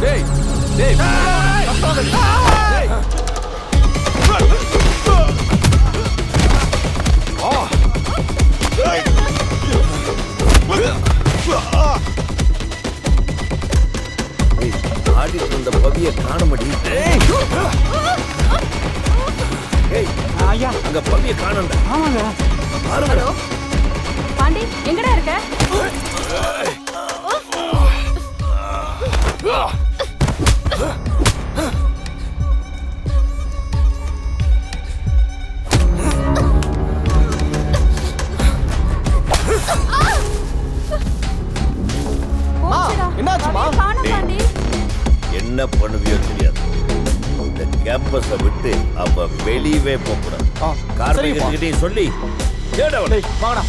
டேய் டேய் ஆடிட்டு இருந்த பவியை காண முடியும். ஐயா அங்க பவியை காணல. ஆமாங்க. பாருங்க பாண்டி எங்கடா இருக்க? என்னாச்சுமா? என்ன பண்ணுவியோ தெரியாது. இந்த கேம்பஸை விட்டு அவ வெளியவே போகக்கூடாது. கார்மிகிட்ட சொல்லி தேடவளை வாங்கடா.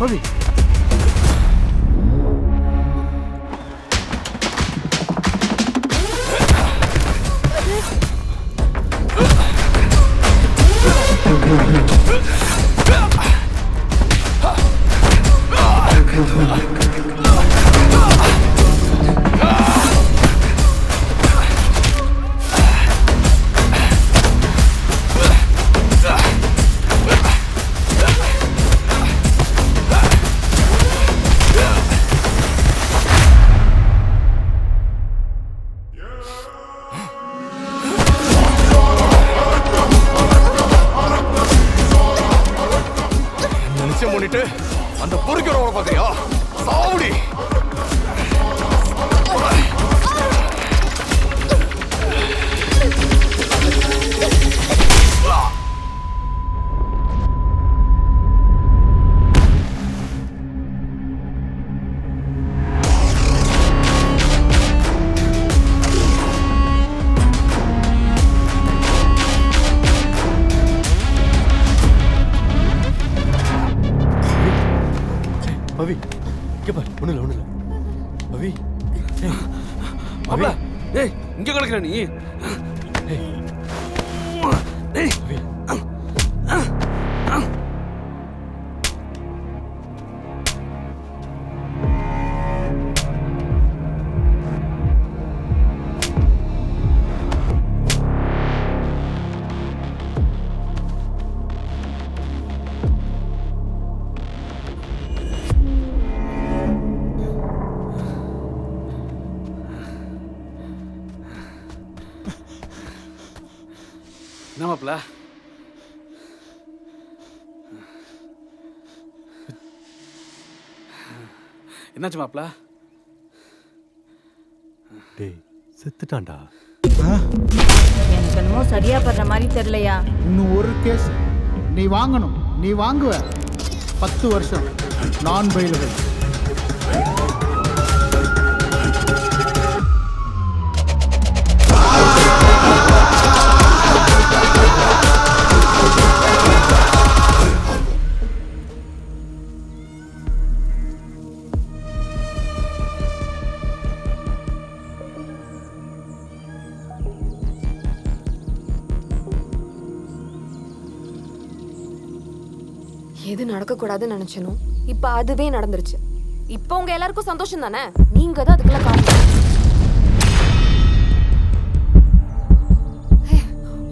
பவி அந்த பொறுக்கிறோட பாத்தியா சாவுடி. பவி இங்க பாரு. ஒண்ணுல பவி. மாப்ள ஏய் இங்க கிடக்குற நீ. ஏய் பவி என்ன மாப்ள? என்னாச்சு மாப்ள? டேய் செத்துட்டான்டா. எனக்கு என்னமோ சரியா பண்ற மாதிரி தெரியலையா? இன்னும் ஒரு கேஸ் நீ வாங்கணும். நீ வாங்குவ 10 வருஷம் நான் பயிலுகள். எது நடக்கக்கூடாதுன்னு நினைச்சனும் இப்ப அதுவே நடந்துருச்சு. இப்ப உங்க எல்லாருக்கும் சந்தோஷம் தானே? நீங்க தான் அதுக்குள்ள காரணம்.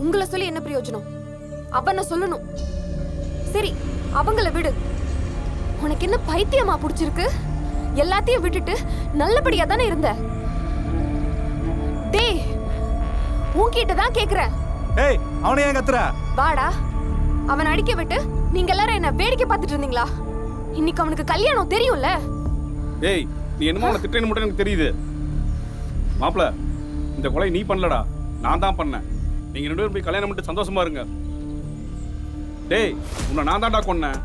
உங்களை சொல்லி என்ன பிரயோஜனம்? அவனை சொல்லணும். சரி அவங்கள விடு. உனக்கு என்ன பைத்தியமா பிடிச்சிருக்கு? எல்லாத்தையும் விட்டுட்டு நல்லபடியா தானே இருந்த. டேய் உன்கிட்ட தான் கேக்குறேன். ஏய் அவனை ஏன் கத்துற? வாடா. அவன் அடிக்க விட்டு நீங்க எல்லாரும் என்ன வேடிக்கை பார்த்துட்டு இருந்தீங்களா? இன்னைக்கு அவனுக்கு கல்யாணம் தெரியும்ல. ஏய் நீ என்னமோ உன திட்டேன்னு மட்டும் எனக்கு தெரியுது. மாப்ள இந்த கொலை நீ பண்ணலடா, நான் தான் பண்ணேன். நீங்க 2 பேரும் போய் கல்யாணம் பண்ணிட்டு சந்தோஷமா இருங்க. டேய் உன்னை நான் தான்டா கொன்னேன்.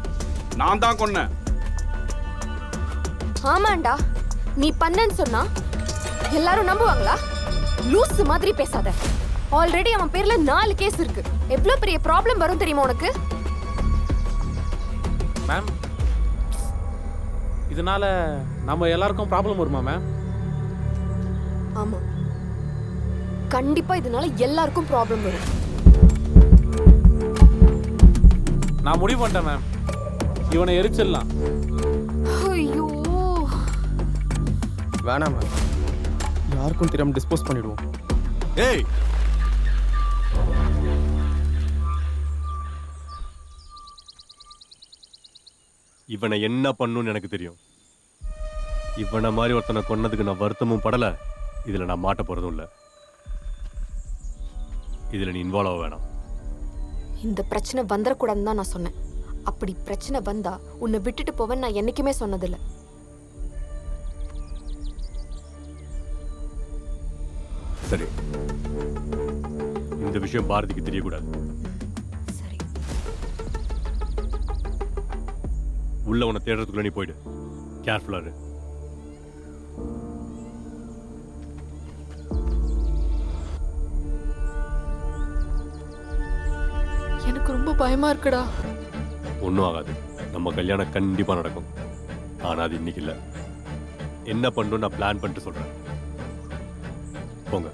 நான் தான் கொன்னேன். ஆமாண்டா நீ பண்ணேன்னு சொன்னா எல்லாரும் நம்புவாங்களா? லூஸ் மாதிரி பேசாத. ஆல்ரெடி அவன் பேர்ல 4 கேஸ் இருக்கு. எவ்வளவு பெரிய ப்ராப்ளம் வரும் தெரியுமா உனக்கு? மேம் இதனால நம்ம எல்லாருக்கும் ப்ராப்ளம் வருமா மேம்? ஆமா கண்டிப்பா இதனால எல்லாருக்கும் ப்ராப்ளம் வரும். நான் முடிவு பண்ணிட்டேன் மேம். இவனை எரிச்சிடலாம். ஐயோ, வேணாம் மேம், யாருக்கும் தெரியாம டிஸ்போஸ் பண்ணிடுவோம். ஏய் இவனை என்ன பண்ணுன்னு எனக்கு தெரியும். இவனை மாதிரி ஒருத்தனை கொன்னதுக்கு நான் வருத்தமும் படல. இதுல நான் மாட்ட போறதும் இல்ல. இதுல நீ இன்வால்வ் ஆக வேணாம். இந்த பிரச்சனை வந்துடக்கூடாதுன்னு தான் நான் சொன்னேன். அப்படி பிரச்சனை வந்தா உன்னை விட்டுட்டு போவேன்னு நான் என்னைக்குமே சொன்னதில்லை. சரி, இந்த விஷயம் பாரதிக்கு தெரியக்கூடாது. சரி. உள்ள உன்னை தேடுறதுக்குள்ள நீ போயிடு. கேர்ஃபுல்லா இரு. எனக்கு ரொம்ப பயமா இருக்குடா. ஒன்றும் ஆகாது. நம்ம கல்யாணம் கண்டிப்பா நடக்கும். ஆனா அது இன்னைக்கு இல்ல. என்ன பண்ணணும் நான் பிளான் பண்ணிட்டு சொல்றேன். போங்க.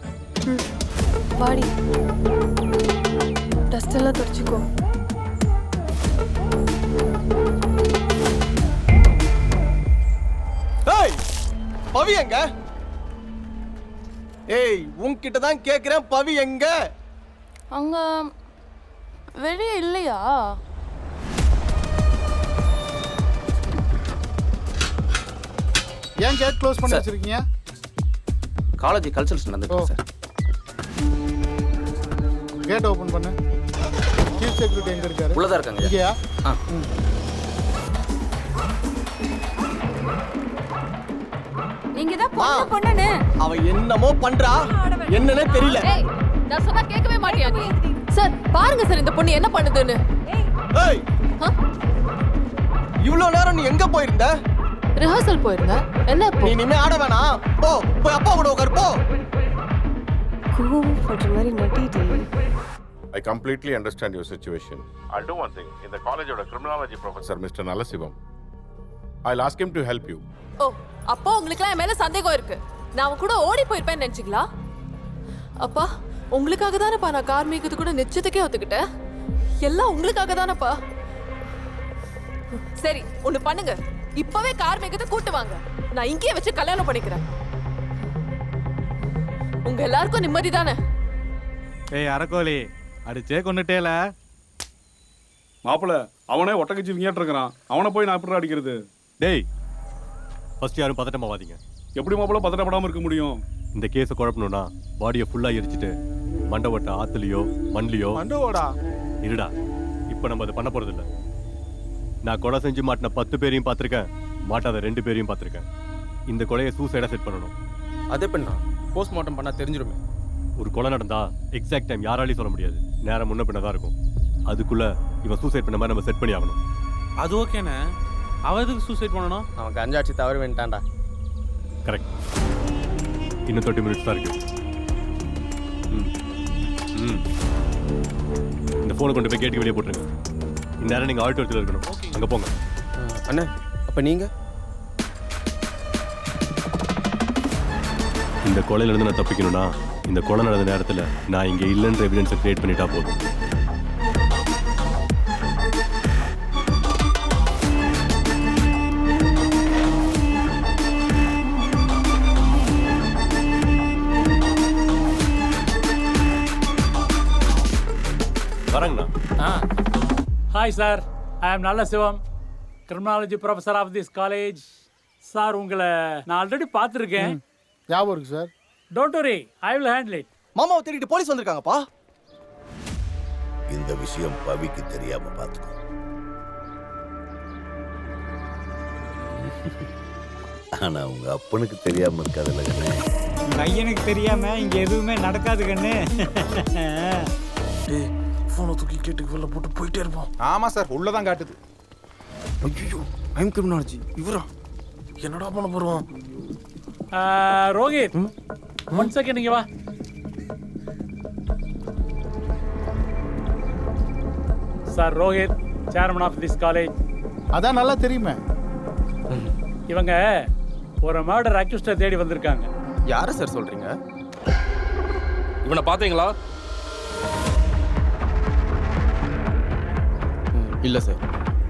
வாடி, டஸ்ட் எல்லாம் தொடச்சிக்கோ. ஏய் பவி எங்க? ஏய் உன்கிட்ட தான் கேக்குறேன், பவி எங்க? அங்க வெளியே இல்லையா? ஏன் கேட் க்ளோஸ் பண்ணி வச்சிருக்கீங்க? காலேஜ் கல்ச்சரல்ஸ் நடந்துட்டு சார். கேட் ஓபன் பண்ணு. சீஃப் செக்யூரிட்டி எங்க இருக்காரு? உள்ளதா இருக்காங்க. இங்கயா? நீங்க தான் பொண்ணு. அவ என்னமோ பண்றா, என்னன்னே தெரியல. ஏய், நான் சொன்னா கேட்கவே மாட்டியா நீ? சார் பாருங்க சார் இந்த பொண்ணு என்ன பண்ணுதுன்னு. ஏய் இவ்வளவு நேரம் நீ எங்க போயிருந்த? ரிஹர்சல் போயிருந்த. என்ன இப்போ? நீ இனிமே ஆட வேணாம். போ போய் அப்பா கூட உட்காரு போ. கூப்பிடுற மாதிரி நட்டிட்டு. I completely understand your situation. I'll do one thing. In the college of criminology professor, Mr. Nalasivam, I'll ask him to help you. ஓ, அப்போ உங்களுக்குலாம் என் மேல சந்தேகம் இருக்கு. நான் அவன் கூட ஓடி போயிருப்பேன்னு நினைச்சீங்களா? அப்பா, உங்களுக்காக தானப்பா நான் கார்மீகத்து கூட நிச்சயத்துக்கே ஒத்துக்கிட்டேன். எல்லாம் உங்களுக்காக தானப்பா. சரி, ஒண்ணு பண்ணுங்க. இப்பவே கார்மீகத்தை கூட்டு வாங்க. நான் இங்கேயே வச்சு கல்யாணம் பண்ணிக்கிறேன். உங்க எல்லாருக்கும் நிம்மதி தானே? ஏய் அரக்கோலி, அடிச்சே கொண்டுட்டேல. மாப்பிள்ள அவனே ஒட்டக்கச்சி விங்கிட்டு இருக்கிறான். அவனை போய் நான் எப்படி அடிக்கிறது? டேய், ஃபர்ஸ்ட் யாரும் பதட்டமாவாதீங்க. எப்படி மாப்பிள்ள பதட்டப்படாம இருக்க முடியும்? இந்த கேஸை குழப்பணும்னா பாடியை ஃபுல்லா எரிச்சிட்டு மண்டவட்ட ஆத்துலயோ மண்லியோ மண்டவோடா இருடா. இப்போ நம்ம அதை பண்ண போறது இல்ல. நான் கொலை செஞ்சு மாட்டின 10 பேரையும் பார்த்திருக்கேன், மாட்டாத 2 பேரையும் பார்த்திருக்கேன். இந்த கொலையை சூசைடா செட் பண்ணணும். அதே பண்ணா போஸ்ட்மார்ட்டம் பண்ணா தெரிஞ்சிருமே. ஒரு கொலை நடந்தா எக்ஸாக்ட் டைம் யாராலையும் சொல்ல முடியாது. நேரம் முன்ன பின்னதான் இருக்கும். அதுக்குள்ள இவன் சூசைட் பண்ண மாதிரி நம்ம செட் பண்ணி ஆகணும். அது ஓகேண்ணே. அவன் எதுக்கு சூசைட் பண்ணணும்? அவன் கஞ்சாச்சி தவறு வேண்டாண்டா. கரெக்ட். இன்னும் 30 மினிட்ஸ் தான் இருக்கு. இந்த போனை கொண்டு போய் கேட்டுக்கு வெளியே போட்டுருங்க. இந்நேரம் நீங்க ஆடிட்டோரியத்தில் இருக்கணும். அங்க போங்க. அண்ணா அப்ப நீங்க? இந்த கொலையில இருந்து நான் தப்பிக்கணும்னா இந்த கொலை நடந்த நேரத்துல நான் இங்க இல்லைன்ற எவிடன்ஸை கிரியேட் பண்ணிட்டா போதும். வரங்கண்ணா. Hi sir, I am Nallasivam, criminology professor of this college. Sir உங்களை நான் ஆல்ரெடி பார்த்துருக்கேன். ஞாபகம் இருக்கு sir. Don't worry, I will handle it. மாமாவை தேடிட்டு போலீஸ் வந்திருக்காங்கப்பா. இந்த விஷயம் பவிக்கு தெரியாம பார்த்துக்கோ. ஆனா உங்க அப்பனுக்கு தெரியாம இருக்காதுல்ல கண்ணே. பையனுக்கு தெரியாம இங்க எதுவுமே நடக்காது கண்ணு. போனை தூக்கி கேட்டுக்கு வெளில போட்டு போயிட்டே இருப்போம். ஆமா சார், உள்ளதான் காட்டுது. ஐயோ ஐம் கிரிமினாலஜி இவரா? என்னடா பண்ண போறோம்? ரோஹித், 1 செகண்ட் இங்க வா. Sir Rohit, chairman of this college. அதான் நல்லா தெரியுமே. இவங்க ஒரு மர்டர் அக்யூஸ்டை தேடி வந்திருக்காங்க. யாரை சார் சொல்றீங்க? இவனை பாத்தீங்களா? இல்ல சார்.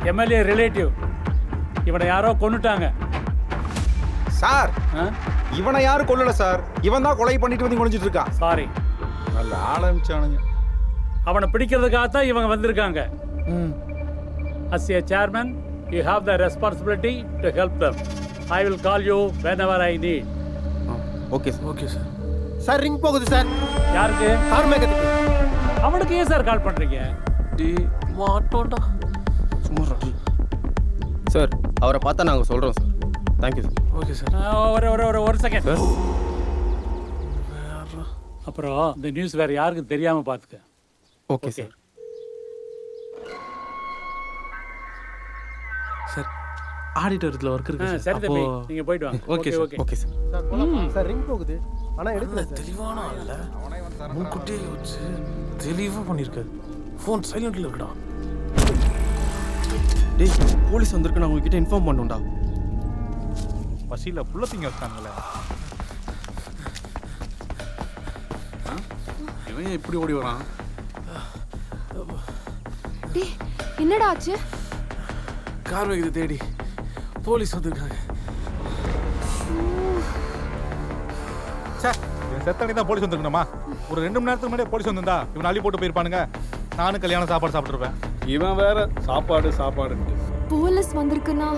MLA relative. இவனை யாரோ கொன்னுட்டாங்க. சார் ஆ? இவனை யாரும் கொல்லல சார். இவன் தான் கொலை பண்ணிட்டு வந்து குனிஞ்சிட்டு இருக்கான். சாரி. நல்ல ஆரம்பிச்சானுங்க. அவனை பிடிக்கிறதுக்காகத்தான் இவங்க வந்திருக்காங்க. As a chairman, you have the responsibility to help them. I will call you whenever I need. Okay sir. Okay sir. Sir ring போகுது சார். யாருக்கு? கார் மேகத்துக்கு. அவனுக்கு ஏன் சார் கால் பண்றீங்க? மாட்டோண்டா. சும்மா சார் அவரை பார்த்தா நாங்கள் சொல்கிறோம் sir. Thank you sir. Okay sir. ஒரு செகண்ட். அப்புறம் இந்த நியூஸ் வேற யாருக்கும் தெரியாம பாத்துக்க. Okay sir. சார் ஆடிட்டோரியத்தில் ஒர்க் இருக்கு சார். சரி தம்பி, நீங்க போயிட்டு வாங்க. Okay sir. Okay sir. Sir ring போகுது ஆனால் எடுக்கல சார். தெளிவான ஆள்ல முன்கூட்டியே யோசிச்சு தெளிவாக பண்ணியிருக்காரு. ஃபோன் சைலண்ட்ல இருக்குடா. டேய் போலீஸ் வந்திருக்கு, நான் உங்ககிட்ட இன்ஃபார்ம் பண்ணுண்டா. பசியில் புள்ளத்திங்க வச்சாங்களே. இவன் இப்படி ஓடி வரான்? டேய் என்னடா ஆச்சு? கார் வேகத்தை தேடி போலீஸ் வந்திருக்காங்க. சார் இவன் செத்தனி தான் போலீஸ் வந்துருக்கணுமா? ஒரு 2 மணி நேரத்துக்கு முன்னாடியே போலீஸ் வந்திருந்தா இவன் அள்ளி போட்டு போயிருப்பானுங்க. நானும் கல்யாண சாப்பாடு சாப்பிட்டுருப்பேன். இவன் வேற சாப்பாடு. போலீஸ் வந்திருக்குன்னா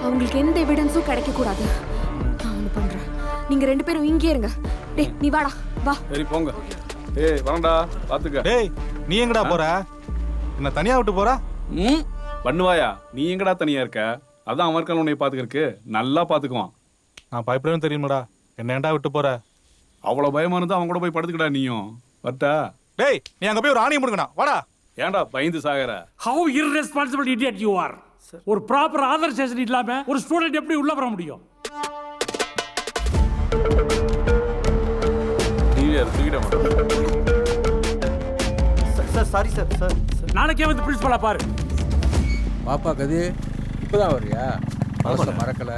அவங்களுக்கு எந்த எவிடன்ஸும் கிடைக்க கூடாது. நான் ஒன்று பண்றேன். நீங்க 2 பேரும் இங்கே இருங்க. டேய் நீ வாடா வா. சரி போங்க. வரண்டா பாத்துக்க. டேய் நீ எங்கடா போற? என்ன தனியா விட்டு போற? பண்ணுவாயா? நீ எங்கடா தனியா இருக்க? அதான் அவன் இருக்கான் உன்னை பாத்துக்கிறதுக்கு. நல்லா பாத்துக்குவான். நான் பயப்படவே தெரியுமாடா. என்ன ஏன்டா விட்டு போற? அவ்வளவு பயமா இருந்தா அவன் கூட போய் படுத்துக்கடா நீயும். வரட்டா? டேய் நீ அங்க போய் ஒரு ஆணியை முடுங்கடா. வாடா. ஏன்டா பயந்து சாகற? How irresponsible idiot you are. ஒரு ப்ராப்பர் ஆதரைசேஷன் இல்லாம ஒரு ஸ்டூடெண்ட் எப்படி உள்ள வர முடியும்? Sir sorry sir. சார் நாளைக்கே வந்து பிரின்சிபலா பாரு. பாப்பா கதி இப்போதான் வரியா? மறக்கல.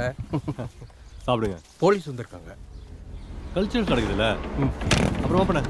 சாப்பிடுங்க. போலீஸ் வந்திருக்காங்க. கல்ச்சர் கிடைக்குதுல்ல. அப்புறமா பண்ண